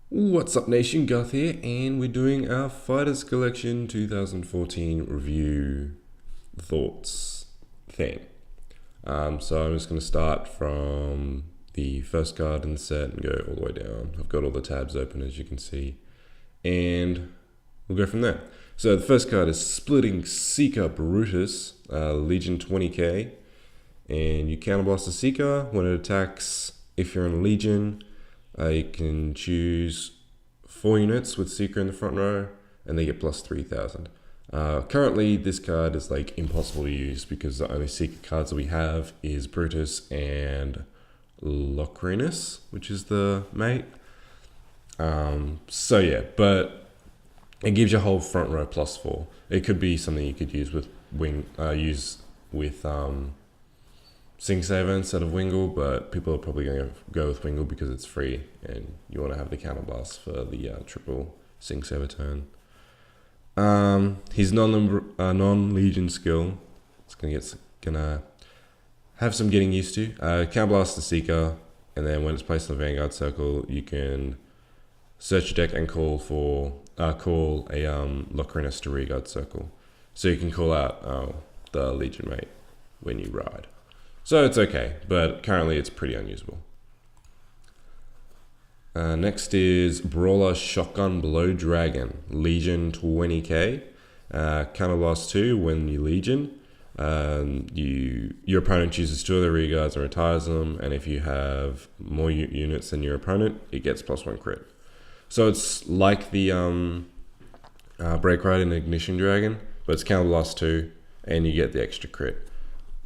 What's up, Nation? Garth here, and we're doing our Fighters Collection 2014 review thoughts thing. So I'm just going to start from the first card in the set and go all the way down. I've got all the tabs open, as you can see, and we'll go from there. So the first card is Splitting Seeker Brutus, Legion 20k, and you counterblast the Seeker when it attacks. If you're in a Legion, you can choose 4 units with Seeker in the front row, and they get plus 3,000. Currently, this card is like impossible to use because the only Seeker cards that we have is Brutus and Locrinus, which is the mate. So yeah, but it gives your whole front row plus 4. It could be something you could use with Sing Saver instead of Wingle, but people are probably going to go with Wingle because it's free and you want to have the counterblast for the triple Sing Saver turn. His non-Legion skill, it's gonna have some getting used to. Counterblast the Seeker, and then when it's placed in the Vanguard circle, you can search your deck and call a Locrinus to Rearguard circle. So you can call out the Legion mate when you ride. So it's okay, but currently it's pretty unusable. Next is Brawler Shotgun Blow Dragon, Legion 20k. Counterblast 2 when you Legion. Your opponent chooses 2 of the rear guards and retires them, and if you have more units than your opponent, it gets +1 crit. So it's like the Break Ride in Ignition Dragon, but it's Counterblast 2, and you get the extra crit.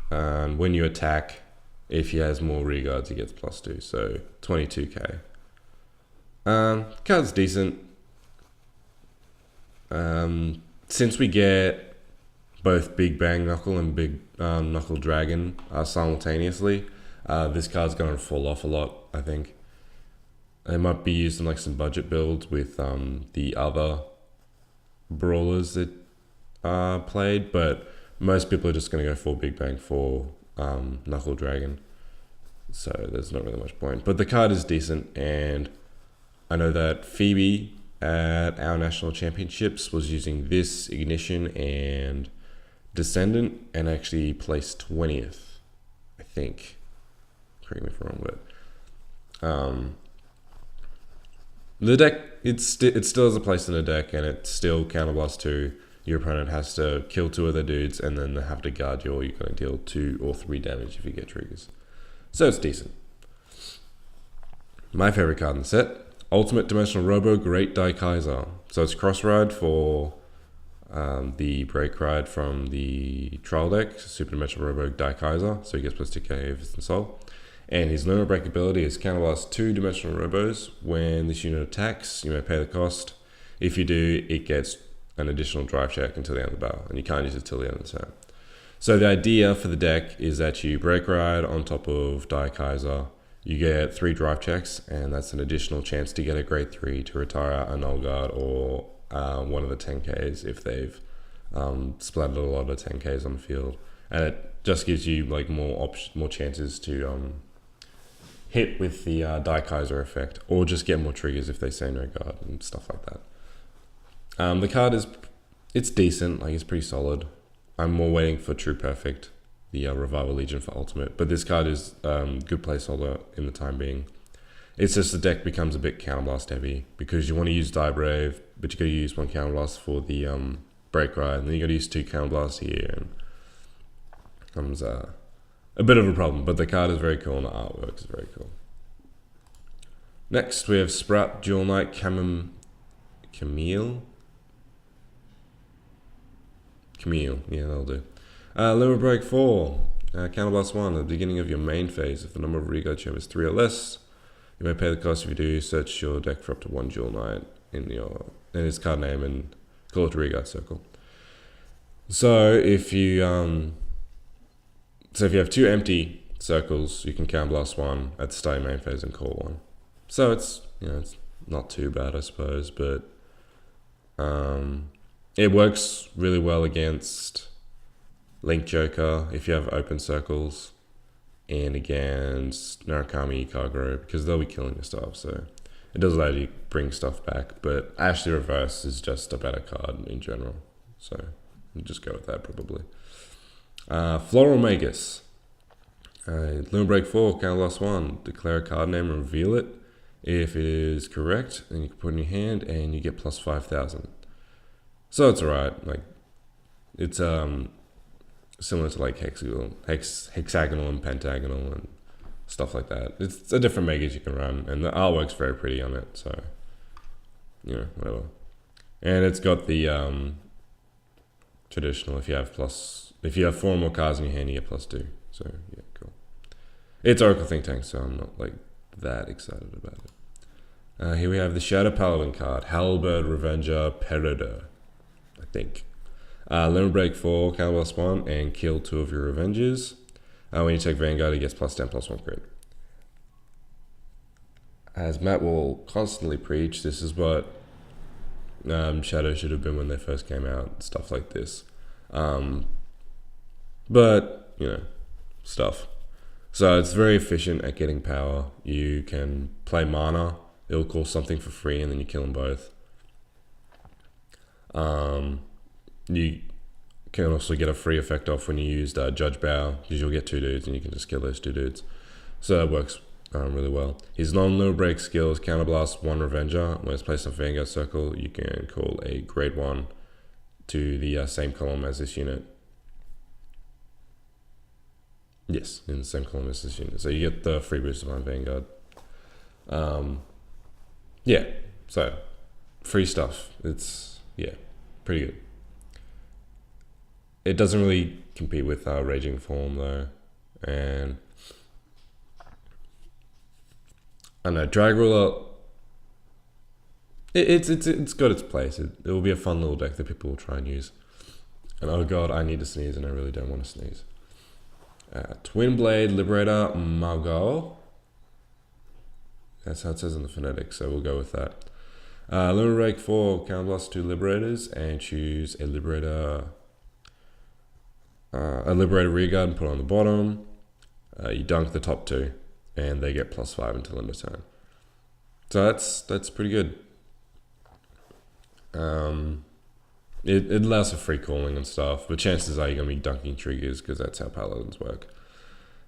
When you attack, if he has more rear guards, he gets +2, so 22k. Card's decent. Since we get both Big Bang Knuckle and Big Knuckle Dragon simultaneously, this card's going to fall off a lot, I think. It might be used in like some budget builds with the other brawlers that are played, but most people are just going to go for Big Bang for Knuckle Dragon. So there's not really much point. But the card is decent, and I know that Phoebe at our national championships was using this Ignition and Descendant and actually placed 20th, I think. Correct me if I'm wrong, but the deck, it still has a place in the deck, and it still counterblast 2. Your opponent has to kill 2 of their dudes, and then they have to guard you, or you're going to deal 2 or 3 damage if you get triggers. So it's decent. My favorite card in the set, Ultimate Dimensional Robo Great Die Kaiser. So it's cross ride for the break ride from the trial deck, Super Dimensional Robo Die Kaiser, so he gets +2k if it's in soul. And his limit break ability is counterblast 2 Dimensional Robos. When this unit attacks, you may pay the cost. If you do, it gets an additional drive check until the end of the battle, and you can't use it till the end of the turn. So the idea for the deck is that you break ride on top of Die Kaiser, you get 3 drive checks, and that's an additional chance to get a grade 3 to retire a null guard or one of the 10Ks if they've splattered a lot of 10Ks on the field, and it just gives you like more chances to hit with the Die Kaiser effect, or just get more triggers if they say no guard and stuff like that. The card it's decent, like it's pretty solid. I'm more waiting for True Perfect, the Revival Legion for Ultimate, but this card is good placeholder in the time being. It's just the deck becomes a bit counterblast heavy because you want to use Die Brave, but you got to use 1 counterblast for the Break Ride, and then you got to use 2 counterblasts here, and comes a bit of a problem. But the card is very cool, and the artwork is very cool. Next, we have Sprout Dual Knight Camille, yeah, that'll do. Limit Break 4, Counterblast 1, at the beginning of your main phase. If the number of rear you have is 3 or less, you may pay the cost. If you do, search your deck for up to 1 Dual Knight in his card name and call it a rearguard circle. So if you have 2 empty circles, you can Counterblast 1 at the start of your main phase and call 1. So it's not too bad, I suppose, but it works really well against Link Joker if you have open circles, and against Narukami Kagero because they'll be killing your stuff. So It does allow you to bring stuff back, but Ashley Reverse is just a better card in general. So we'll just go with that probably. Floral Magus. Lunar Break 4, counter 1. Declare a card name and reveal it. If it is correct, then you can put it in your hand and you get plus 5,000. So it's alright. Like, it's similar to like hexagonal and pentagonal and stuff like that. It's a different Magus you can run, and the artwork's very pretty on it, so whatever. And it's got the traditional, if you have 4 more cards in your hand, you get +2. So yeah, cool. It's Oracle Think Tank, so I'm not like that excited about it. Here we have the Shadow Paladin card, Halberd Revenger Peridor, I think. Limit Break 4, counter +1, and kill 2 of your Revengers. When you take Vanguard, it gets +10, +1 crit. As Matt will constantly preach, this is what Shadow should have been when they first came out, stuff like this. But, stuff. So it's very efficient at getting power. You can play mana, it'll call something for free, and then you kill them both. You can also get a free effect off when you use Judge Bow, because you'll get 2 dudes and you can just kill those 2 dudes. So that works really well. His non-Lunar Break skills, Counterblast 1 Revenger. When it's placed on Vanguard Circle, you can call a grade 1 to the same column as this unit. Yes, in the same column as this unit. So you get the free boost on Vanguard. Yeah, so free stuff. It's, pretty good. It doesn't really compete with Raging Form though, and I don't know, Drag Ruler. It's got its place. It will be a fun little deck that people will try and use. And oh god, I need to sneeze, and I really don't want to sneeze. Twin Blade Liberator Margot. That's how it says in the phonetics, so we'll go with that. Lunar Break 4, counterblast 2 Liberators, and choose a Liberator rearguard and put it on the bottom. You dunk the top 2, and they get +5 until end of turn. So that's pretty good. It allows for free calling and stuff, but chances are you're going to be dunking triggers because that's how paladins work.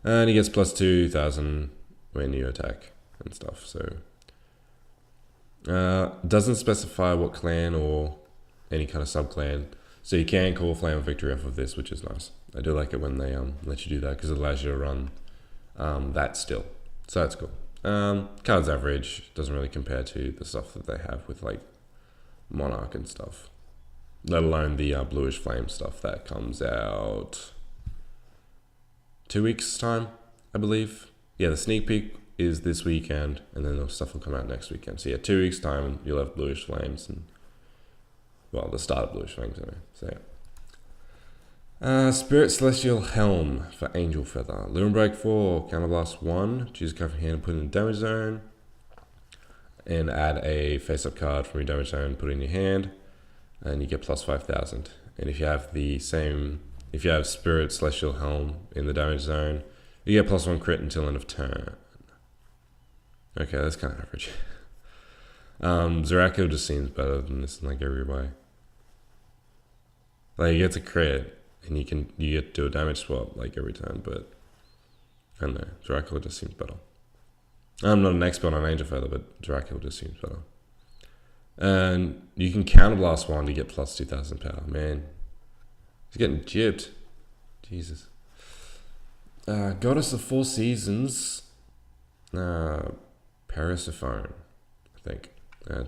And he gets +2,000 when you attack and stuff. So doesn't specify what clan or any kind of sub-clan. So you can call Flame of Victory off of this, which is nice. I do like it when they let you do that because it allows you to run that still. So that's cool. Card's average, doesn't really compare to the stuff that they have with like Monarch and stuff. Let alone the Bluish Flame stuff that comes out 2 weeks time, I believe. Yeah, the sneak peek is this weekend, and then the stuff will come out next weekend. So yeah, 2 weeks time, you'll have Bluish Flames, and well, the start of Bluish Flames anyway. So yeah. Spirit Celestial Helm for Angel Feather. Lunar Break 4, Counterblast 1. Choose a card from your hand and put it in the damage zone. And add a face-up card from your damage zone, put it in your hand. And you get +5,000. And if you have if you have Spirit Celestial Helm in the damage zone, you get +1 crit until end of turn. Okay, that's kind of average. Zorakil just seems better than this in like every way. Like, you get to crit, and you get to do a damage swap like every turn, but I don't know, Zorakil just seems better. I'm not an expert on Angel Feather, but Zorakil just seems better. And you can counterblast 1 to get +2,000 power. Man, he's getting gypped. Jesus. Goddess of Four Seasons. Persephone, I think.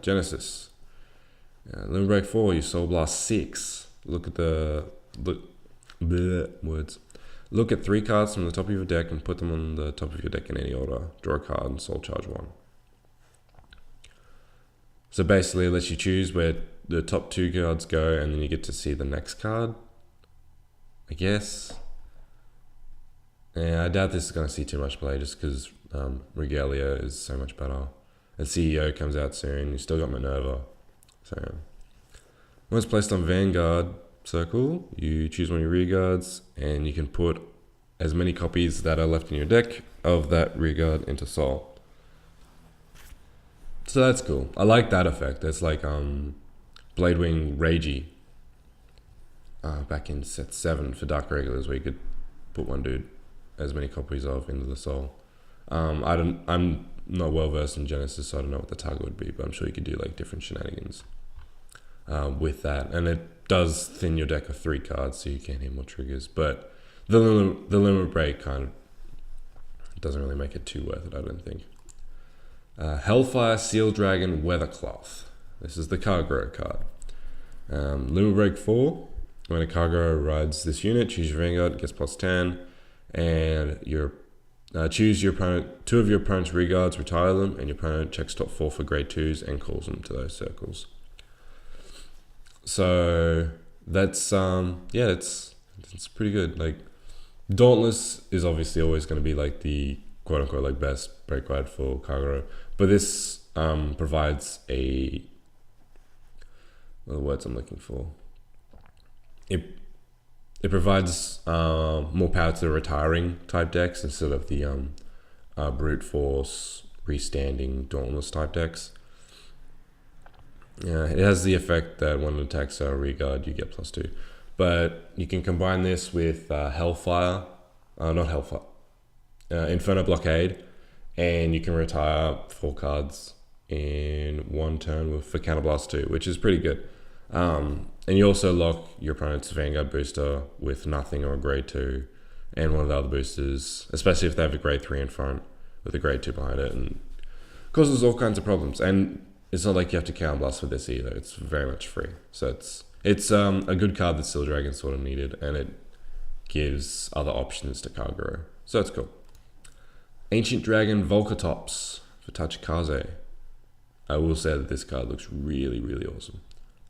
Genesis. Lunar Break 4, you Soul Blast 6. Look at words. Look at 3 cards from the top of your deck and put them on the top of your deck in any order. Draw a card and Soul Charge 1. So basically, it lets you choose where the top 2 cards go, and then you get to see the next card, I guess. Yeah, I doubt this is going to see too much play just because Regalia is so much better. And CEO comes out soon. You still got Minerva. So when it's placed on Vanguard Circle, you choose one of your rear guards, and you can put as many copies that are left in your deck of that rear guard into Soul. So that's cool. I like that effect. It's like Bladewing Ragey back in set 7 for Dark Regulars, where you could put one dude as many copies of into the soul. I'm not well versed in Genesis, so I don't know what the target would be, but I'm sure you could do like different shenanigans with that. And it does thin your deck of 3 cards, so you can't hit more triggers. But the limit break kind of doesn't really make it too worth it, I don't think. Hellfire Seal Dragon Weathercloth. This is the Cargo card. Limit break 4. When a Cargo rides this unit, choose your Vanguard, it gets +10, and choose your opponent, 2 of your opponent's reguards, retire them, and your opponent checks top 4 for grade 2s and calls them to those circles. So that's it's pretty good. Like, Dauntless is obviously always going to be like the quote unquote like best break ride for Cargo, but this provides what are the words I'm looking for. It provides more power to the retiring type decks instead of the brute force, restanding, Dauntless type decks. Yeah, it has the effect that when it attacks a reguard, you get +2. But you can combine this with Hellfire, not Hellfire, Inferno Blockade, and you can retire 4 cards in 1 turn for Counterblast 2, which is pretty good. And you also lock your opponent's Vanguard booster with nothing or a grade 2 and one of the other boosters, especially if they have a grade 3 in front with a grade 2 behind it, and causes all kinds of problems. And it's not like you have to counterblast for this either. It's very much free. So it's a good card that Steel Dragon sort of needed, and it gives other options to Kagura. So it's cool. Ancient Dragon Volcatops for Tachikaze. I will say that this card looks really, really awesome.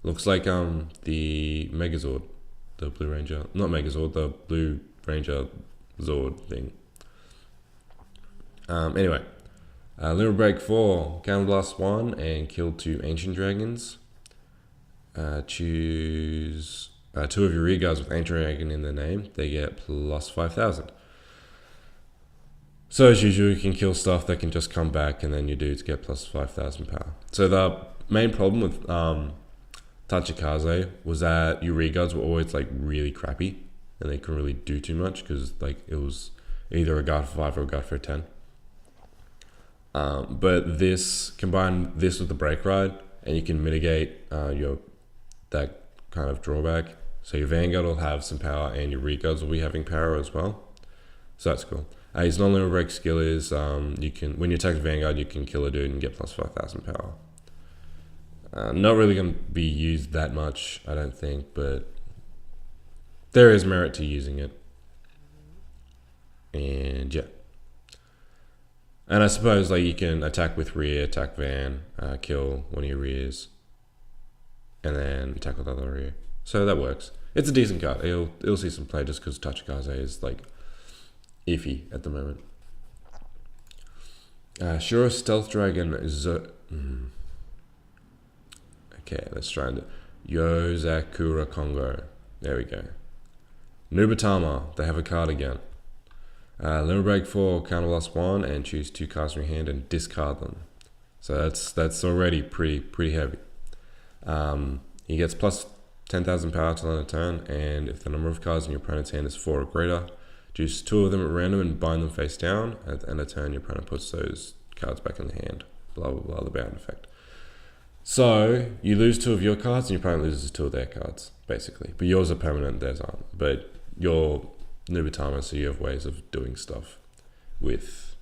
Looks like the Megazord, the Blue Ranger, not Megazord, the Blue Ranger Zord thing. Anyway, Limit Break 4, Counterblast 1 and kill 2 Ancient Dragons. Choose 2 of your reguards with Ancient Dragon in their name. They get +5,000. So as usual, you can kill stuff that can just come back, and then your dudes get +5,000 power. So the main problem with Tachikaze was that your reguards were always like really crappy, and they couldn't really do too much because like it was either a guard for 5 or a guard for 10. But this combine this with the break ride, and you can mitigate that kind of drawback. So your Vanguard will have some power, and your reguards will be having power as well. So that's cool. His non-limit break skill is you can, when you attack Vanguard, you can kill a dude and get +5,000 power. Not really going to be used that much, I don't think, but there is merit to using it. And yeah. And I suppose like you can attack with rear, attack Van, kill one of your rears, and then attack with other rear. So that works. It's a decent card. It'll see some play just because Tachikaze is like iffy at the moment. Sure, Stealth Dragon Okay, let's try and do Yozakura Kongo. There we go. Nubatama, they have a card again. Limit Break 4, Counterblast 1, and choose 2 cards from your hand and discard them. So that's already pretty heavy. He gets +10,000 power till end of turn, and if the number of cards in your opponent's hand is 4 or greater, choose 2 of them at random and bind them face down. At the end of turn, your opponent puts those cards back in the hand. Blah blah blah, the bound effect. So you lose 2 of your cards, and your opponent loses 2 of their cards, basically. But yours are permanent, theirs aren't. But you're Nubatama, so you have ways of doing stuff with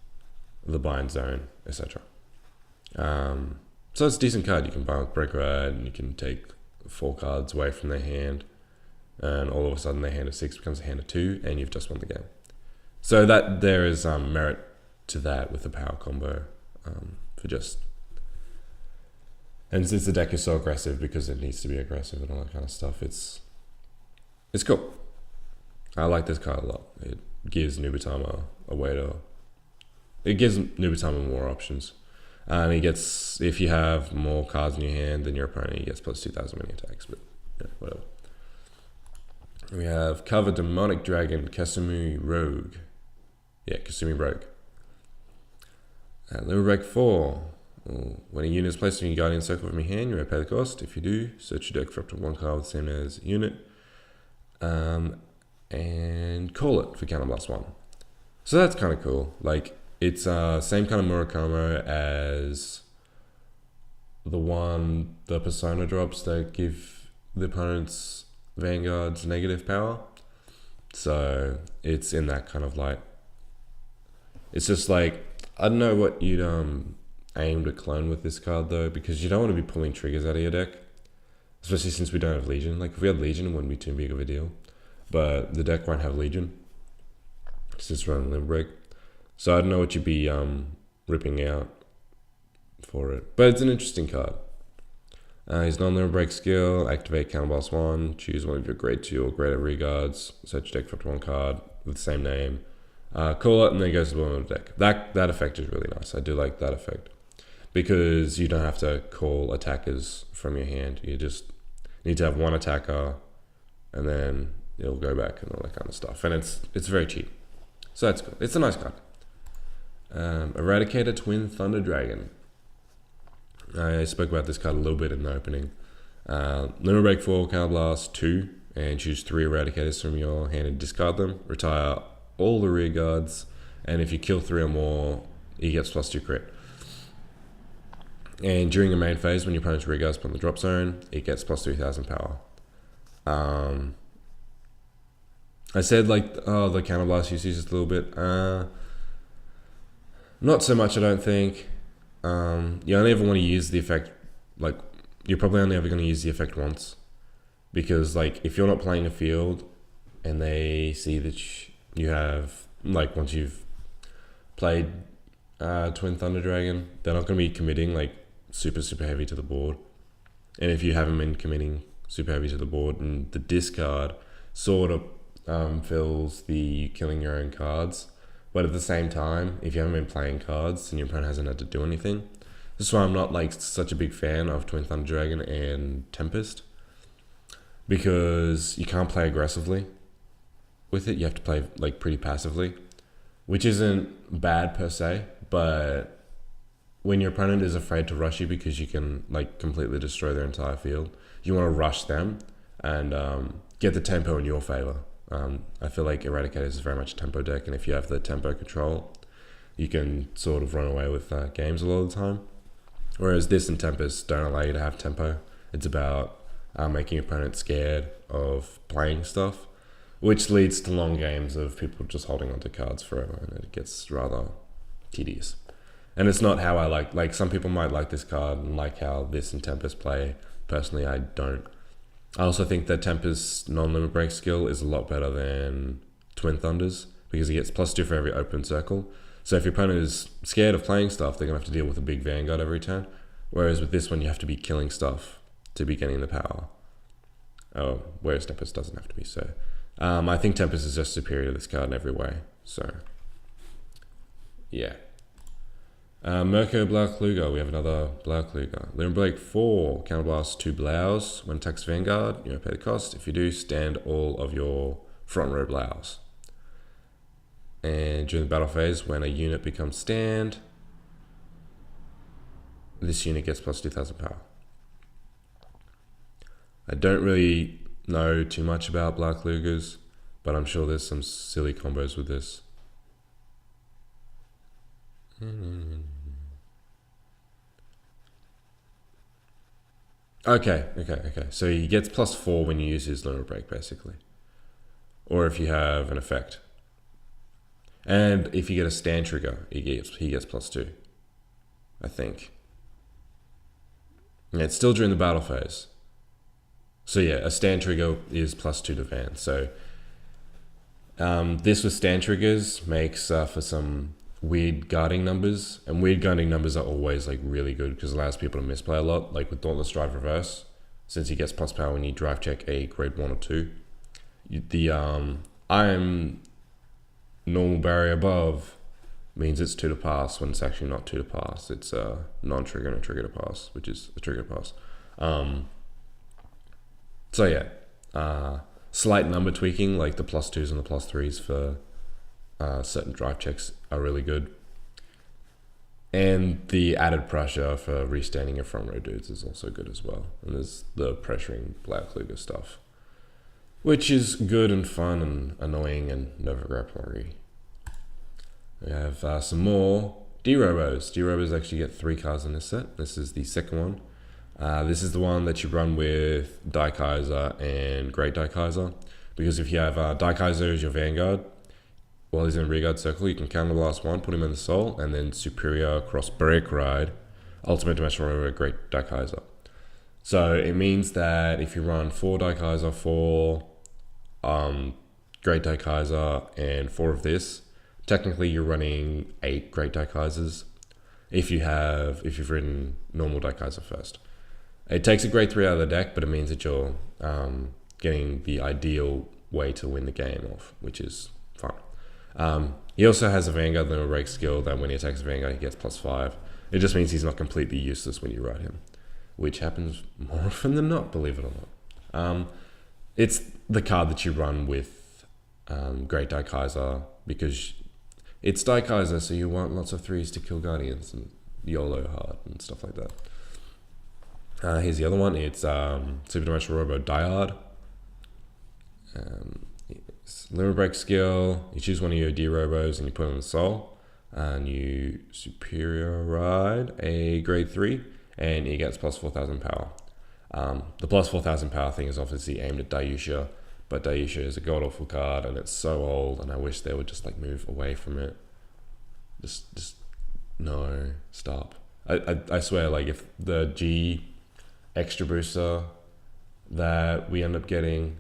the bind zone, etc. So it's a decent card. You can bind with Break Ride, and you can take 4 cards away from their hand, and all of a sudden their hand of 6 becomes a hand of 2, and you've just won the game. So that there is merit to that with the power combo for just. And since the deck is so aggressive because it needs to be aggressive and all that kind of stuff, it's cool. I like this card a lot. It gives Nubatama a way to. It gives Nubatama more options. And he gets, if you have more cards in your hand than your opponent, he gets +2,000 many attacks. But yeah, whatever. We have Cover Demonic Dragon Kasumi Rogue. Yeah, Kasumi Rogue. Limit Break 4. When a unit is placed in your Guardian Circle from your hand, you may pay the cost. If you do, search your deck for up to one card with the same name as unit. And call it for counterblast 1. So that's kind of cool. Like, it's same kind of Murakamo as the persona drops that give the opponent's vanguards negative power. So it's in that kind of light. It's just like, I don't know what you'd aim to clone with this card though, because you don't want to be pulling triggers out of your deck, especially since we don't have Legion. Like, if we had Legion, it wouldn't be too big of a deal, but the deck won't have Legion. It's just running Limb Break. So I don't know what you'd be ripping out for it, but it's an interesting card. His non-Limb Break skill: activate counterblast 1, choose one of your grade 2 or greater regards, search your deck for up to one card with the same name, call it, and then it goes to the bottom of the deck. That effect is really nice. I do like that effect, because you don't have to call attackers from your hand. You just need to have one attacker, and then it'll go back and all that kind of stuff. And it's very cheap, so that's good. It's a nice card. Eradicator Twin Thunder Dragon. I spoke about this card a little bit in the opening. Limit Break 4, Counterblast 2, and choose 3 Eradicators from your hand and discard them. Retire all the rear guards, and if you kill 3 or more, he gets +2 crit. And during the main phase, when your opponent's rear guards put on the drop zone, it gets +3000 power. I said like, the Counterblast usage is a little bit. Not so much, I don't think. You only ever want to use the effect, like, you're probably only ever going to use the effect once, because like, if you're not playing a field and they see that you have, like, once you've played Twin Thunder Dragon, they're not going to be committing like super heavy to the board. And if you haven't been committing super heavy to the board, and the discard sort of fills the killing your own cards. But at the same time, if you haven't been playing cards and your opponent hasn't had to do anything, this is why I'm not like such a big fan of Twin Thunder Dragon and Tempest, because you can't play aggressively with it. You have to play like pretty passively, which isn't bad per se, but when your opponent is afraid to rush you because you can like completely destroy their entire field, you want to rush them and get the tempo in your favor. I feel like Eradicators is very much a tempo deck, and if you have the tempo control, you can sort of run away with games a lot of the time. Whereas this and Tempest don't allow you to have tempo. It's about making your opponent scared of playing stuff, which leads to long games of people just holding onto cards forever, and it gets rather tedious. And it's not how I like some people might like this card and like how this and Tempest play. Personally, I don't. I also think that Tempest's non-limit break skill is a lot better than Twin Thunder's, because he gets +2 for every open circle. So if your opponent is scared of playing stuff, they're going to have to deal with a big Vanguard every turn. Whereas with this one, you have to be killing stuff to be getting the power. Whereas Tempest doesn't have to be. So I think Tempest is just superior to this card in every way. So yeah. Mirko Blaukluger, we have another Blaukluger. Limit Break 4, Counterblast 2 Blouse. When attacks Vanguard, you won't pay the cost. If you do, stand all of your front row Blouse. And during the battle phase, when a unit becomes stand, this unit gets +2000 power. I don't really know too much about Blauklugers, but I'm sure there's some silly combos with this. Okay. So he gets +4 when you use his limit break, basically. Or if you have an effect. And if you get a stand trigger, he gets +2. I think. Yeah, it's still during the battle phase. So yeah, a stand trigger is +2 to Van. So this with stand triggers makes for some weird guarding numbers, and weird guarding numbers are always like really good because it allows people to misplay a lot, like with Dauntless Drive Reverse, since he gets +power when you drive check a grade 1 or 2. I am normal barrier above means it's 2 to pass when it's actually not 2 to pass. It's a non-trigger and a trigger to pass, which is a trigger to pass. So yeah, slight number tweaking, like the +2s and the +3s for certain drive checks are really good. And the added pressure for restanding your front row dudes is also good as well. And there's the pressuring Black Luger stuff, which is good and fun and annoying and never grapplery. We have some more D-Robos. D-Robos actually get 3 cards in this set. This is the second one. This is the one that you run with Daikaiser and Great Daikaiser. Because if you have Daikaiser as your Vanguard, while he's in rearguard circle, you can counterblast 1, put him in the soul, and then Superior Cross Break Ride, Ultimate Dimensional Rover, Great Daikaiser. So it means that if you run 4 Daikaiser, 4 Great Daikaiser, and 4 of this, technically you're running 8 Great Daikaisers if you've written normal Daikaiser first. It takes a Grade 3 out of the deck, but it means that you're getting the ideal way to win the game off, which is fun. He also has a Vanguard Limit Break skill that when he attacks a Vanguard, he gets +5. It just means he's not completely useless when you ride him, which happens more often than not, believe it or not. It's the card that you run with Great Daikaiser because it's Daikaiser, so you want lots of 3s to kill Guardians and YOLO hard and stuff like that. Here's the other one. It's Super Dimensional Robo Diehard. Limit Break skill, you choose one of your D-Robos and you put it in the soul, and you Superior Ride a Grade 3, and he gets +4,000 power. The +4,000 power thing is obviously aimed at Dayusha, but Dayusha is a god-awful card, and it's so old, and I wish they would just like move away from it. Just no, stop. I swear, like if the G extra booster that we end up getting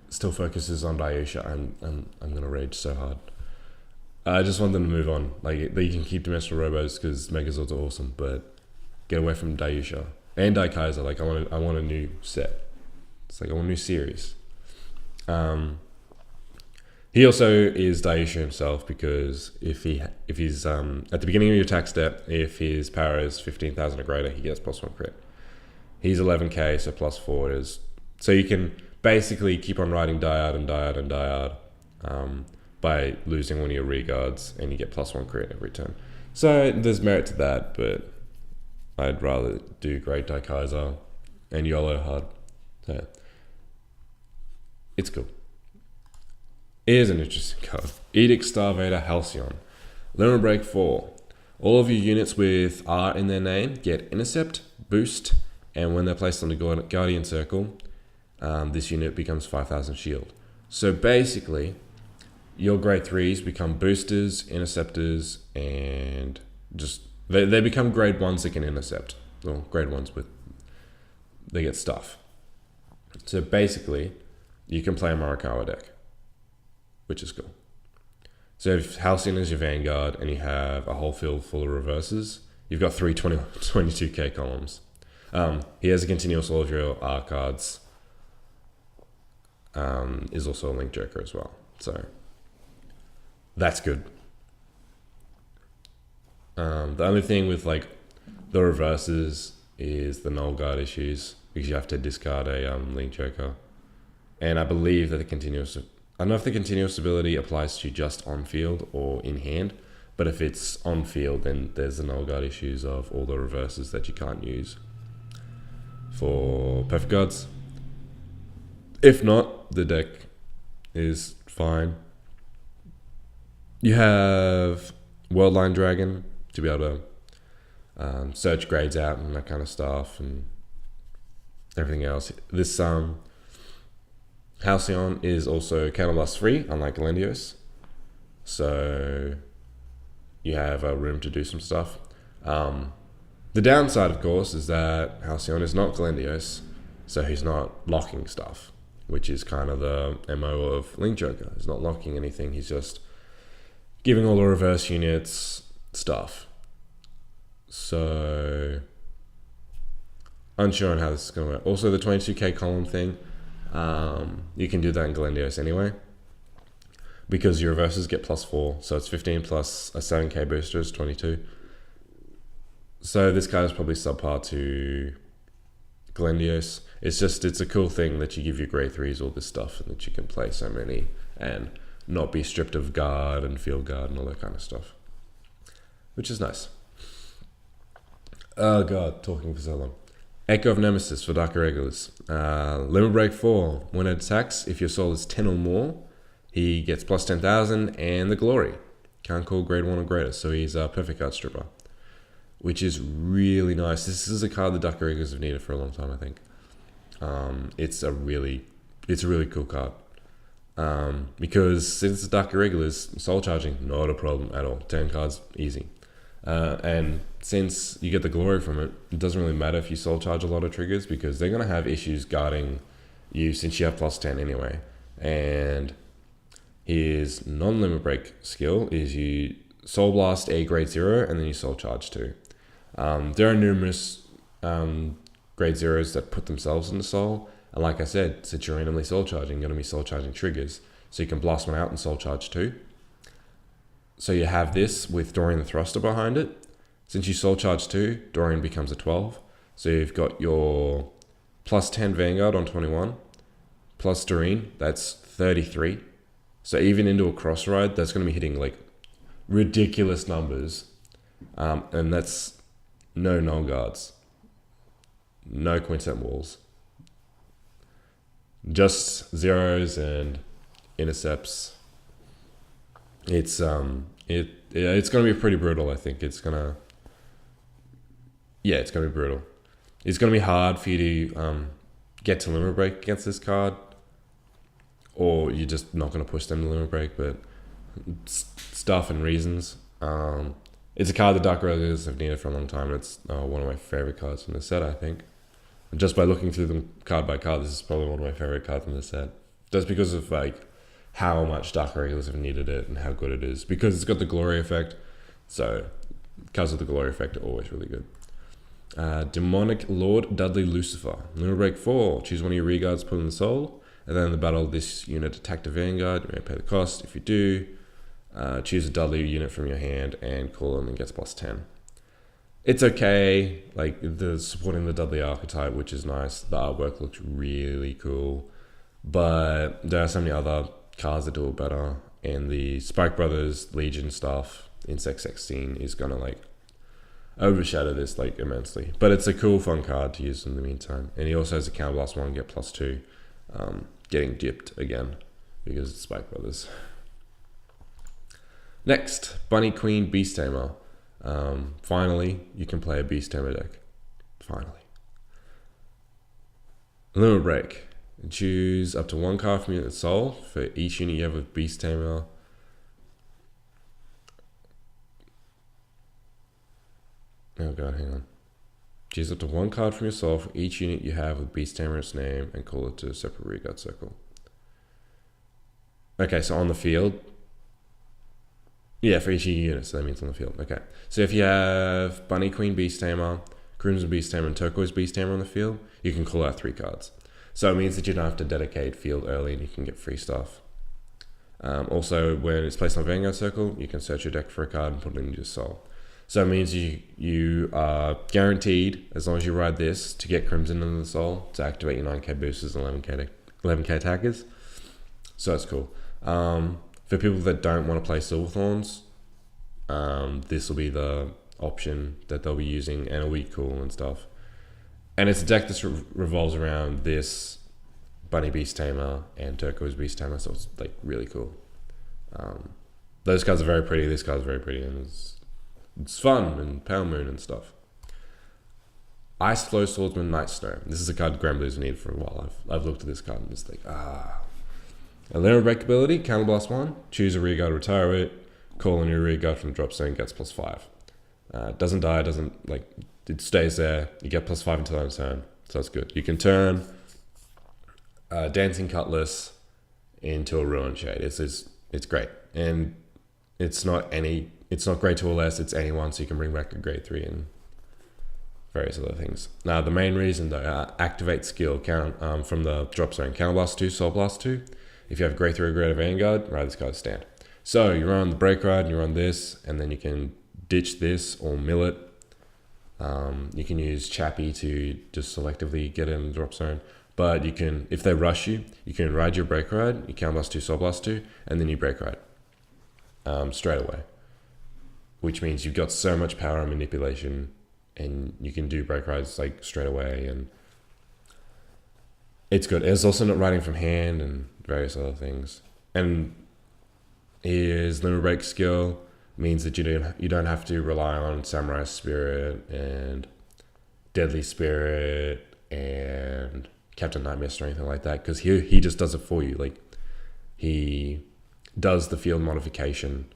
still focuses on Dayusha, I'm gonna rage so hard. I just want them to move on. Like they can keep Dimensional Robos because Megazords are awesome, but get away from Dayusha and Daikaiser. Like I want a new set. It's like I want a new series. He also is Dayusha himself because if he's at the beginning of your attack step, if his power is 15,000 or greater, he gets +1 crit. He's 11k, so +4 is so you can basically keep on riding Diehard and Diehard and Diehard by losing one of your rearguards, and you get +1 crit every turn. So there's merit to that, but I'd rather do Great Daikaiser and YOLO hard. So it's cool. Here's an interesting card. Edict Starvader Halcyon. Limit Break 4. All of your units with R in their name get Intercept, Boost, and when they're placed on the Guardian Circle, this unit becomes 5,000 shield. So basically, your Grade 3s become boosters, interceptors, and just they become Grade 1s that can intercept. Well, Grade 1s they get stuff. So basically, you can play a Morikawa deck, which is cool. So if Halcyon is your Vanguard and you have a whole field full of reverses, you've got 22k columns. He has a continuous all of your R cards. Is also a Link Joker as well. So that's good. The only thing with like the reverses is the null guard issues because you have to discard a Link Joker. And I believe that I don't know if the continuous ability applies to just on field or in hand, but if it's on field, then there's the null guard issues of all the reverses that you can't use for perfect guards. If not, the deck is fine. You have Worldline Dragon to be able to search grades out and that kind of stuff and everything else. This Halcyon is also counterblast free, unlike Glendios. So you have room to do some stuff. The downside, of course, is that Halcyon is not Glendios, so he's not locking stuff, which is kind of the MO of Link Joker. He's not locking anything, he's just giving all the reverse units stuff. So unsure on how this is going to work. Also, the 22k column thing, you can do that in Glendios anyway, because your reverses get +4, so it's 15 plus a 7k booster is 22. So this card is probably subpar to Glendios. It's a cool thing that you give your Grade 3s all this stuff and that you can play so many and not be stripped of guard and field guard and all that kind of stuff, which is nice. Oh god, talking for so long. Echo of Nemesis for Dark Irregulars. Limit Break 4. When it attacks, if your soul is 10 or more, he gets plus 10,000 and the Glory. Can't call grade 1 or greater, so he's a perfect card stripper, which is really nice. This is a card the Dark Irregulars have needed for a long time, I think. It's a really cool card. Because since the Dark Irregulars, soul charging, not a problem at all. 10 cards, easy. And since you get the glory from it, it doesn't really matter if you soul charge a lot of triggers because they're going to have issues guarding you since you have plus 10 anyway. And his non-limit break skill is you soul blast a grade 0 and then you soul charge 2. There are numerous grade 0s that put themselves into soul. And like I said, since you're randomly soul charging, you're going to be soul charging triggers. So you can blast one out and soul charge 2. So you have this with Dorian the Thruster behind it. Since you soul charge 2, Dorian becomes a 12. So you've got your plus 10 Vanguard on 21, plus Doreen, that's 33. So even into a cross ride, that's going to be hitting like ridiculous numbers. And that's no null guards, no quintet walls, just zeros and intercepts. It's gonna be pretty brutal. I think it's gonna be brutal. It's gonna be hard for you to get to limit break against this card, or you're just not gonna push them to limit break. But stuff and reasons. It's a card the Dark Irregulars have needed for a long time. It's one of my favorite cards from the set, I think. And just by looking through them card by card, this is probably one of my favorite cards in the set. Just because of like how much Dark Irregulars have needed it and how good it is. Because it's got the glory effect. So cards with the glory effect are always really good. Demonic Lord Dudley Lucifer. Limit Break 4. Choose one of your rearguards, put in the soul. And then in the battle, this unit attack the Vanguard. You may pay the cost. If you do, choose a Dudley unit from your hand and call him and gets plus 10. It's okay, like the supporting the Dudley archetype, which is nice. The artwork looks really cool, but there are so many other cards that do it better. And the Spike Brothers Legion stuff, Insect Sex scene is gonna like overshadow this like immensely. But it's a cool, fun card to use in the meantime. And he also has a Counterblast 1, get plus 2, getting dipped again because it's Spike Brothers. Next, Bunny Queen Beast Tamer. Finally, you can play a Beast Tamer deck. Finally. Limit Break. Choose up to one card from your soul for each unit you have with Beast Tamer. Oh god, hang on. Choose up to one card from your soul for each unit you have with Beast Tamer in its name and call it to a separate rearguard circle. Okay, so on the field. Yeah, for each unit, so that means on the field. Okay, so if you have Bunny Queen Beast Tamer, Crimson Beast Tamer, and Turquoise Beast Tamer on the field, you can call out 3 cards. So it means that you don't have to dedicate field early and you can get free stuff. Also, when it's placed on Vanguard Circle, you can search your deck for a card and put it into your soul. So it means you are guaranteed, as long as you ride this, to get Crimson into the soul to activate your 9k boosters and 11k attackers. So that's cool. For people that don't want to play Silverthorns, this will be the option that they'll be using, and it'll be cool and stuff. And it's a deck that revolves around this Bunny Beast Tamer and Turquoise Beast Tamer, so it's like really cool. Those cards are very pretty. This card's very pretty, and it's fun and Pale Moon and stuff. Ice Flow Swordsman Night Snow. This is a card Grand Blues need for a while. I've looked at this card and it's like A Limit Break ability, Counterblast 1, choose a rearguard, retire it, call on your rearguard from the drop zone, gets plus 5. Doesn't die, it stays there, you get plus 5 until end turn, so that's good. You can turn Dancing Cutlass into a Ruin Shade. It's great. And it's not grade 2 or less, it's anyone, so you can bring back a grade 3 and various other things. Now, the main reason though, activate skill count from the drop zone, Counterblast 2, Soul Blast 2. If you have grade 3 or greater Vanguard, ride this card stand. So you run the Break Ride and you run this, and then you can ditch this or mill it. You can use Chappie to just selectively get it in the drop zone. But you can, if they rush you, you can ride your Break Ride, you Counterblast 2, Soul Blast 2, and then you Break Ride straight away. Which means you've got so much power and manipulation and you can do break rides like straight away, and it's good. It's also not riding from hand and various other things. And his limit break skill means that you don't have to rely on Samurai Spirit and Deadly Spirit and Captain Night Mist or anything like that, because he just does it for you. Like, he does the field modification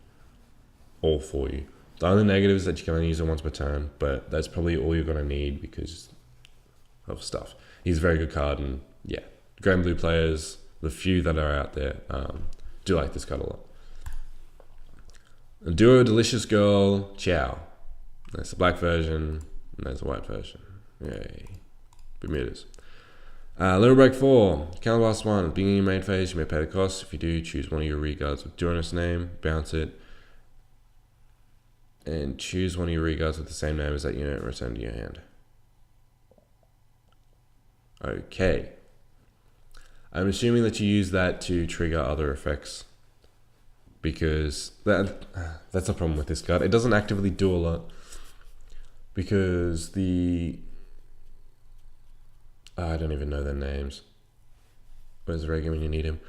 all for you. The only negative is that you can only use it once per turn, but that's probably all you're going to need because of stuff. He's a very good card, and yeah, grey and blue players, the few that are out there, do like this card a lot. A Duo Delicious Girl Chow. There's a black version, and there's a white version. Yay. Bermudas. Little Break 4. Counterblast 1. Beginning of your main phase, you may pay the cost. If you do, choose one of your reguards with Duonis name, bounce it, and choose one of your reguards with the same name as that unit and return to your hand. Okay. I'm assuming that you use that to trigger other effects, because that's a problem with this card. It doesn't actively do a lot, because I don't even know their names. Where's Reagan when you need him?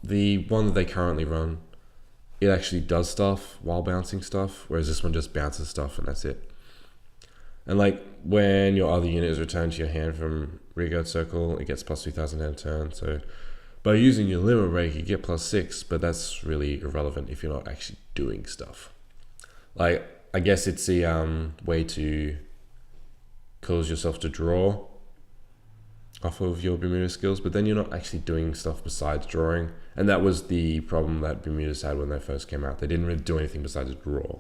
The one that they currently run, it actually does stuff while bouncing stuff, whereas this one just bounces stuff and that's it. And like when your other unit is returned to your hand from rearguard circle, it gets plus 2,000 a turn. So by using your limit break, you get plus 6, but that's really irrelevant if you're not actually doing stuff. Like, I guess it's the way to cause yourself to draw off of your Bermuda skills, but then you're not actually doing stuff besides drawing. And that was the problem that Bermudas had when they first came out. They didn't really do anything besides draw,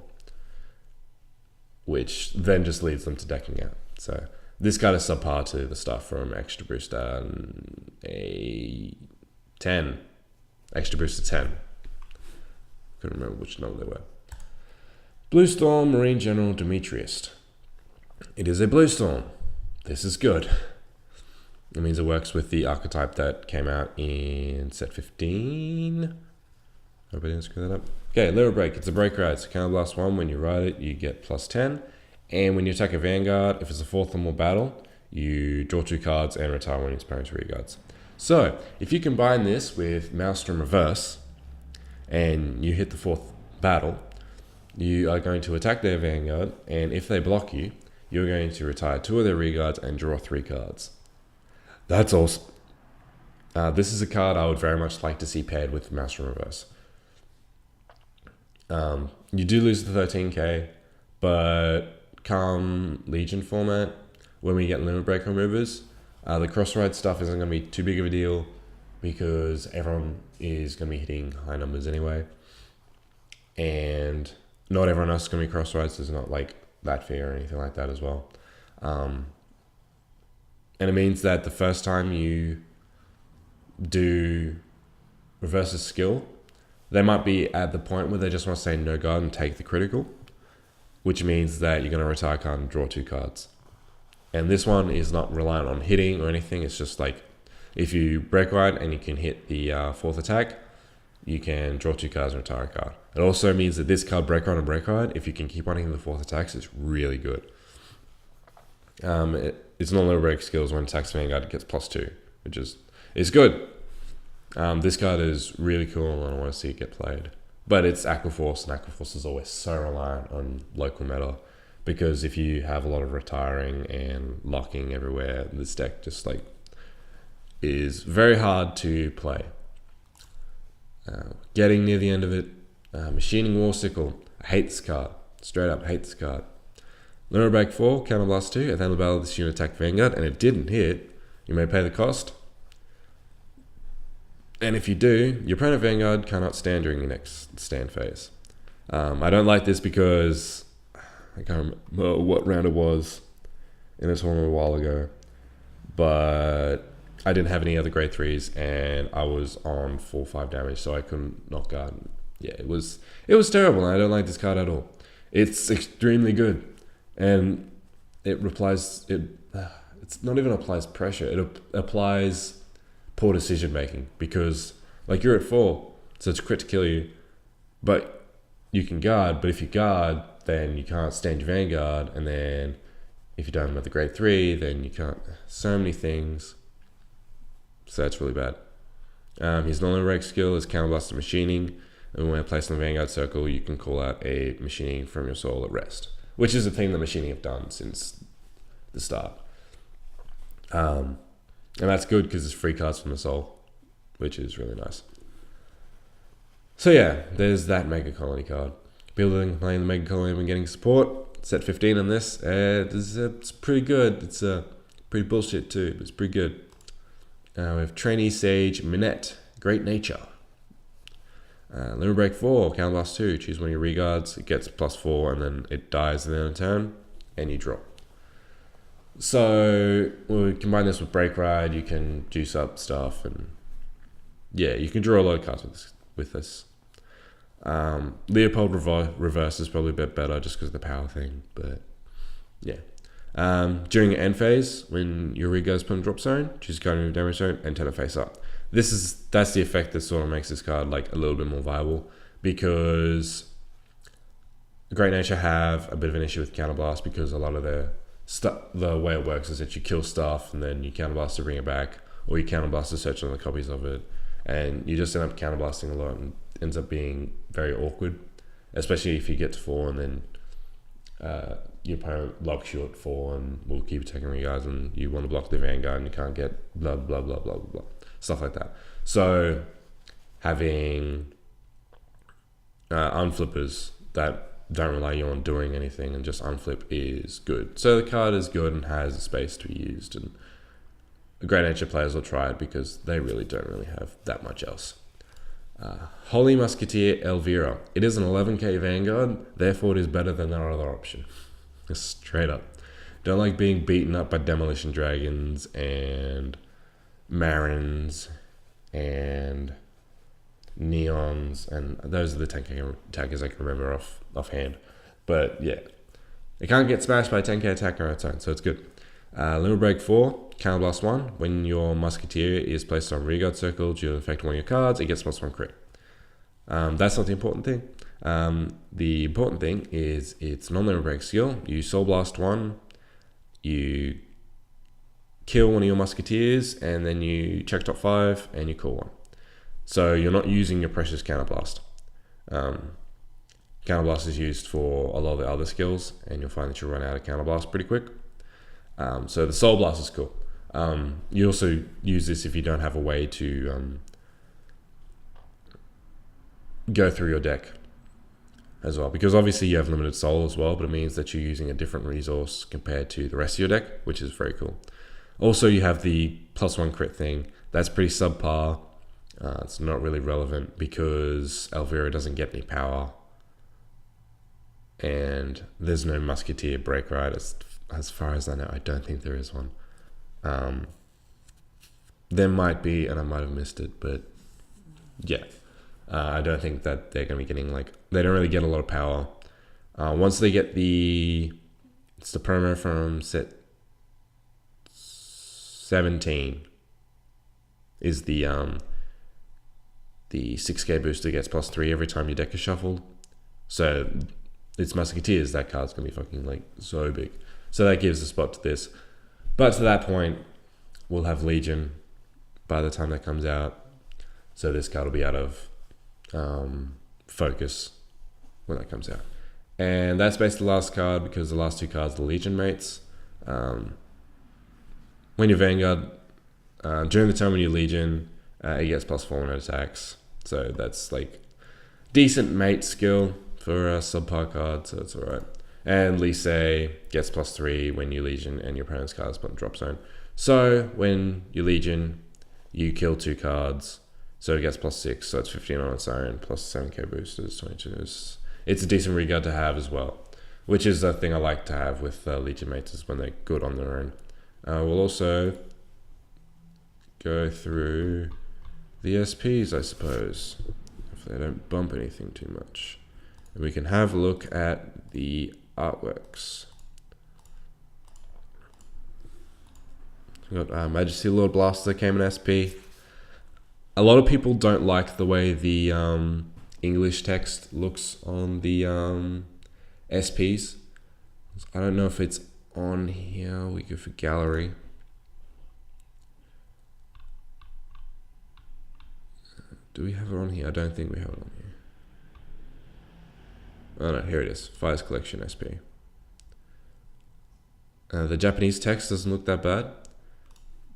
which then just leads them to decking out. So this card is subpar to the stuff from Extra Booster a 10. Extra Booster 10. Couldn't remember which number they were. Blue Storm Marine General Demetrius. It is a Blue Storm. This is good. It means it works with the archetype that came out in set 15. Hope I didn't screw that up. Okay, Lyra Break. It's a break ride. So Counterblast 1, when you ride it, you get plus 10. And when you attack a Vanguard, if it's a 4th or more battle, you draw 2 cards and retire one experienced rearguards. So, if you combine this with Maelstrom Reverse, and you hit the 4th battle, you are going to attack their Vanguard, and if they block you, you're going to retire 2 of their rearguards and draw 3 cards. That's awesome. This is a card I would very much like to see paired with Maelstrom Reverse. You do lose the 13k, but come Legion format, when we get limit break removers, the cross-ride stuff isn't going to be too big of a deal because everyone is going to be hitting high numbers anyway. And not everyone else is going to be cross-rides, so there's not like that fear or anything like that as well. And it means that the first time you do reverse a skill, they might be at the point where they just want to say no guard and take the critical, which means that you're going to retire a card and draw 2 cards. And this one is not reliant on hitting or anything. It's just like if you break ride and you can hit the 4th attack, you can draw 2 cards and retire a card. It also means that this card, break ride and break ride, if you can keep on hitting the 4th attacks, it's really good. It's not low break skills. When attacks Vanguard, it gets plus 2, which is good. This card is really cool and I want to see it get played. But it's Aquaforce, and Aquaforce is always so reliant on local meta, because if you have a lot of retiring and locking everywhere, this deck just like is very hard to play. Getting near the end of it, Machining War Sickle. I hate this card. Straight up hate this card. Limit Break 4, Counterblast 2. At the end of the battle, this unit attacked Vanguard, and it didn't hit. You may pay the cost. And if you do, your opponent Vanguard cannot stand during your next stand phase. I don't like this because I can't remember what round it was in a tournament a while ago, but I didn't have any other grade 3s and I was on 4-5 damage, so I couldn't knock guard. Yeah, it was terrible, and I don't like this card at all. It's extremely good, and it's not even applies pressure, it applies poor decision making, because like you're at 4, so it's crit to kill you, but you can guard, but if you guard, then you can't stand your Vanguard, and then If you don't have another grade 3, then you can't. So many things. So that's really bad. His non-break skill is Counterblast Machining. And when placed on the Vanguard Circle, you can call out a Machining from your soul at rest, which is a thing that Machining have done since the start. And that's good because it's free cards from the soul, which is really nice. So yeah, there's that Mega Colony card. People that are playing the Mega Colony have been getting support. Set 15 on this. It's pretty good. It's pretty bullshit too, but it's pretty good. We have Trainee Sage Minette, Great Nature. Limit Break 4, Counterblast 2. Choose one of your reguards. It gets +4 and then it dies at the end of the turn and you draw. So we combine this with Break Ride. You can juice up stuff and yeah, you can draw a lot of cards with this. Leopold Reverse is probably a bit better just because of the power thing, but yeah. During your end phase, when your reguards put in drop zone, choose a card in your damage zone and turn it face up. That's the effect that sort of makes this card like a little bit more viable, because Great Nature have a bit of an issue with Counterblast because a lot of their the way it works is that you kill stuff and then you Counterblast to bring it back, or you Counterblast to search on the copies of it, and you just end up Counterblasting a lot and it ends up being very awkward, especially if you get to 4 and then your opponent locks you at 4 and will keep attacking you guys and you want to block the Vanguard and you can't get blah blah blah blah blah blah, stuff like that. So having unflippers that don't rely you on doing anything and just unflip is good. So the card is good and has a space to be used, and Great Nature players will try it because they really don't have that much else. Holy Musketeer Elvira. It is an 11k Vanguard, therefore it is better than our other option. Just straight up. Don't like being beaten up by Demolition Dragons and Marins and Neons, and those are the 10k attackers I can remember offhand. But yeah, it can't get smashed by a 10k attacker on its own, so it's good. Limit Break 4, Counterblast 1. When your Musketeer is placed on Reguard Circle, due to affect one of your cards, it gets +1 crit. That's not the important thing. The important thing is its non-limit break skill. You Soul Blast 1, you kill one of your Musketeers, and then you check top 5 and you call 1. So you're not using your precious Counterblast. Counterblast is used for a lot of the other skills, and you'll find that you'll run out of Counterblast pretty quick. So the Soul Blast is cool. You also use this if you don't have a way to go through your deck as well, because obviously you have limited soul as well, but it means that you're using a different resource compared to the rest of your deck, which is very cool. Also, you have the +1 crit thing. That's pretty subpar. It's not really relevant because Elvira doesn't get any power, and there's no Musketeer Break Ride as far as I know. I don't think there is one. There might be, and I might have missed it, but yeah. I don't think that they're going to be getting they don't really get a lot of power. Once they get it's the promo from set 17 is the 6k booster gets +3 every time your deck is shuffled. So it's Musketeers, that card's going to be fucking so big. So that gives a spot to this. But to that point, we'll have Legion by the time that comes out. So this card will be out of focus when that comes out. And that's basically the last card, because the last two cards are the Legion mates. When you're Vanguard, during the turn when you're Legion, it gets +4 when it attacks. So that's decent mate skill for a subpar card, so it's alright. And Lisei gets +3 when you Legion and your opponent's cards put in drop zone. So when you Legion, you kill 2 cards, so it gets +6, so it's 15 on its own, plus 7k boosters, 22. It's a decent reguard to have as well, which is a thing I like to have with Legion mates, is when they're good on their own. We'll also go through the SPs, I suppose, if they don't bump anything too much. And we can have a look at the artworks. We've got Majesty Lord Blaster came in SP. A lot of people don't like the way the English text looks on the SPs. I don't know if it's on here, we go for gallery. Do we have it on here? I don't think we have it on here. Oh no, here it is. Fires Collection SP. The Japanese text doesn't look that bad,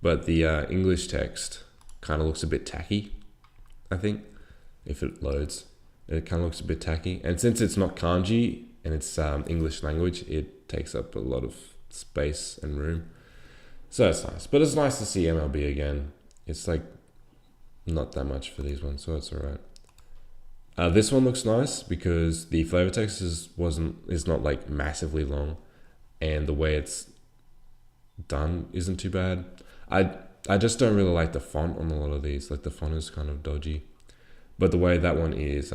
but the English text kind of looks a bit tacky, I think, if it loads. It kind of looks a bit tacky. And since it's not kanji and it's English language, it takes up a lot of space and room. So it's nice. But it's nice to see MLB again. It's like not that much for these ones, so it's alright. This one looks nice because the flavor text is not like massively long, and the way it's done isn't too bad. I just don't really like the font on a lot of these. Like the font is kind of dodgy, but the way that one is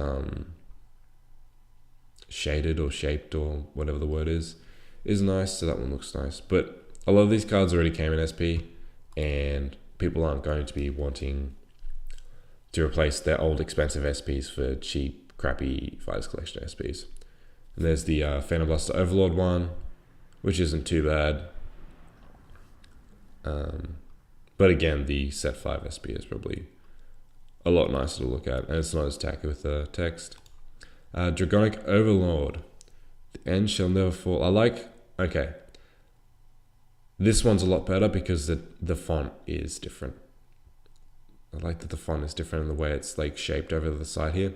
shaded or shaped or whatever the word is nice. So that one looks nice. But a lot of these cards already came in SP, and people aren't going to be wanting to replace their old expensive SPs for cheap, crappy Fighters Collection SPs. And there's the Phantom Blaster Overlord one, which isn't too bad. But again, the Set 5 SP is probably a lot nicer to look at, and it's not as tacky with the text. Dragonic Overlord. The end shall never fall. Okay. This one's a lot better because the font is different. I like that the font is different in the way it's like shaped over the side here.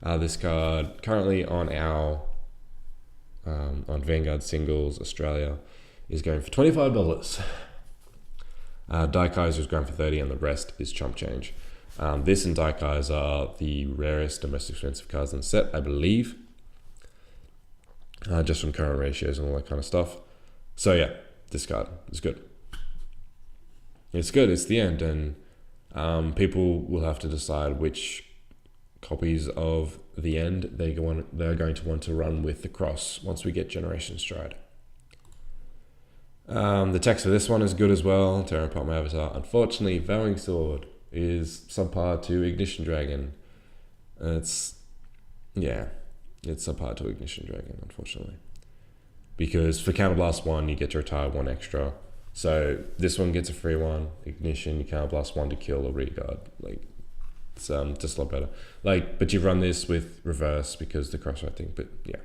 This card currently on our on Vanguard Singles Australia is going for $25. Daikaiser is going for 30, and the rest is chump change. This and Daikaiser are the rarest and most expensive cards in the set, I believe. Just from current ratios and all that kind of stuff. So yeah, this card is good. It's good. It's the end, and people will have to decide which copies of the end they're going to want to run with the cross once we get Generation Stride. The text for this one is good as well. Tearing apart my avatar. Unfortunately, Vowing Sword is subpar to Ignition Dragon. It's subpar to Ignition Dragon, unfortunately. Because for Counterblast 1, you get to retire 1 extra. So this one gets a free one. Ignition, you Counterblast 1 to kill or reguard. Like, it's just a lot better. Like, but you run this with reverse because the crossfire thing. But yeah.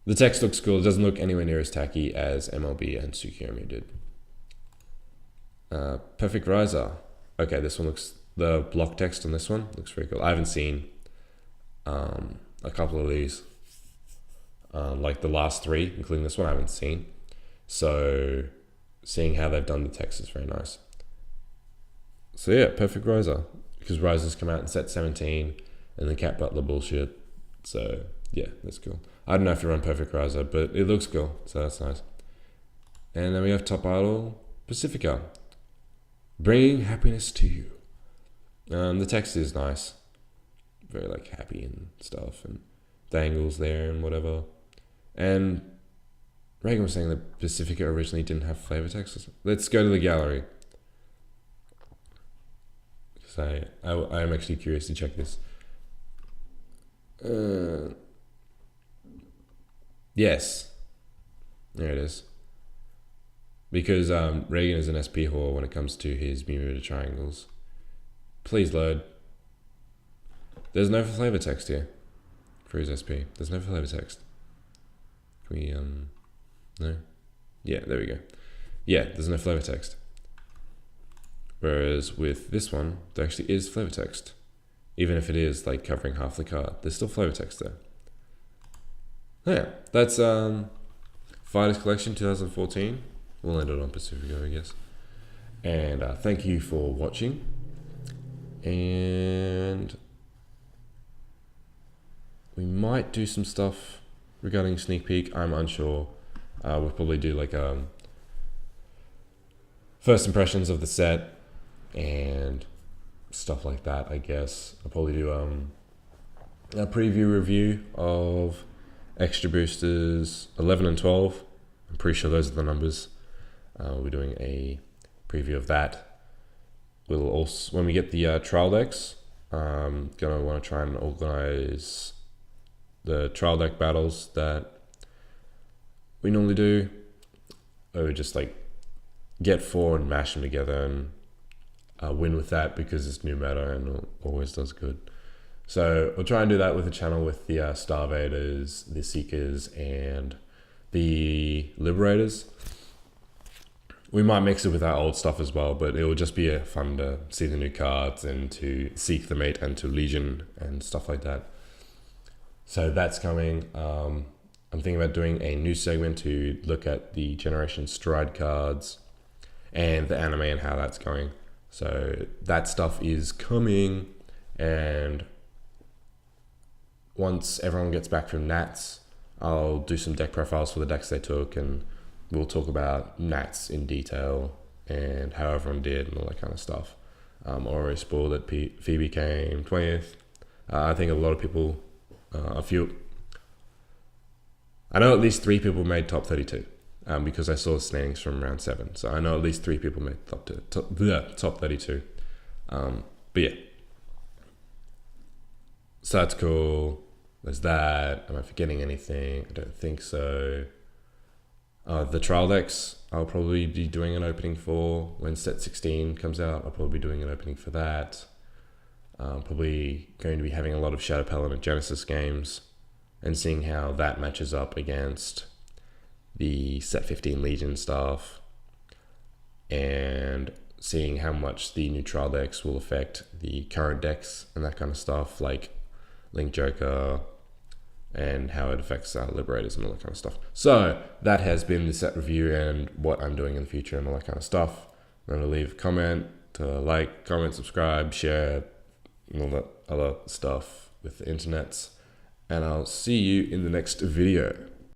The text looks cool. It doesn't look anywhere near as tacky as MLB and Tsukiyomi did. Perfect Riser. Okay, this one looks... The block text on this one looks very cool. I haven't seen a couple of these. Like the last 3, including this one, I haven't seen. So seeing how they've done the text is very nice. So yeah, Perfect Riser. Because Risers come out in set 17 and the Cat Butler bullshit. So yeah, that's cool. I don't know if you run Perfect Riser, but it looks cool, so that's nice. And then we have Top Idol, Pacifica. Bringing happiness to you. The text is nice. Very like happy and stuff, and the angles there and whatever. And Reagan was saying that Pacifica originally didn't have flavor text. Let's go to the gallery. Because I am actually curious to check this. Yes. There it is. Because Reagan is an SP whore when it comes to his Bermuda triangles. Please load. There's no flavor text here for his SP. There's no flavor text. Can we, no? Yeah, there we go. Yeah, there's no flavor text. Whereas with this one, there actually is flavor text. Even if it is like covering half the card, there's still flavor text there. Yeah, that's Fighters Collection 2014. We'll end it on Pacifico, I guess. And thank you for watching. And we might do some stuff regarding sneak peek. I'm unsure. We'll probably do like first impressions of the set and stuff like that, I guess. I'll probably do a preview review of Extra Boosters 11 and 12. I'm pretty sure those are the numbers. We're doing a preview of that. We'll also, when we get the trial decks, gonna want to try and organize the trial deck battles that we normally do. I would just like get 4 and mash them together and win with that, because it's new meta and it always does good. So we'll try and do that with the channel with the Starvaders, the Seekers, and the Liberators. We might mix it with our old stuff as well, but it will just be fun to see the new cards and to seek the mate and to Legion and stuff like that. So that's coming. I'm thinking about doing a new segment to look at the Generation Stride cards and the anime and how that's going. So that stuff is coming, and once everyone gets back from Nats, I'll do some deck profiles for the decks they took, and we'll talk about Nats in detail and how everyone did and all that kind of stuff. Already spoiled that Phoebe came 20th. I think a lot of people, I know at least 3 people made top 32 because I saw standings from round 7. So I know at least 3 people made top 32. But yeah. So that's cool. There's that. Am I forgetting anything? I don't think so. The trial decks, I'll probably be doing an opening for when set 16 comes out. I'll probably be doing an opening for that. Probably going to be having a lot of Shadow Paladin and Genesis games and seeing how that matches up against the set 15 Legion stuff, and seeing how much the new trial decks will affect the current decks and that kind of stuff, like Link Joker, and how it affects Liberators and all that kind of stuff. So that has been the set review and what I'm doing in the future and all that kind of stuff. Remember to leave a comment, like, comment, subscribe, share, and all that other stuff with the internets. And I'll see you in the next video.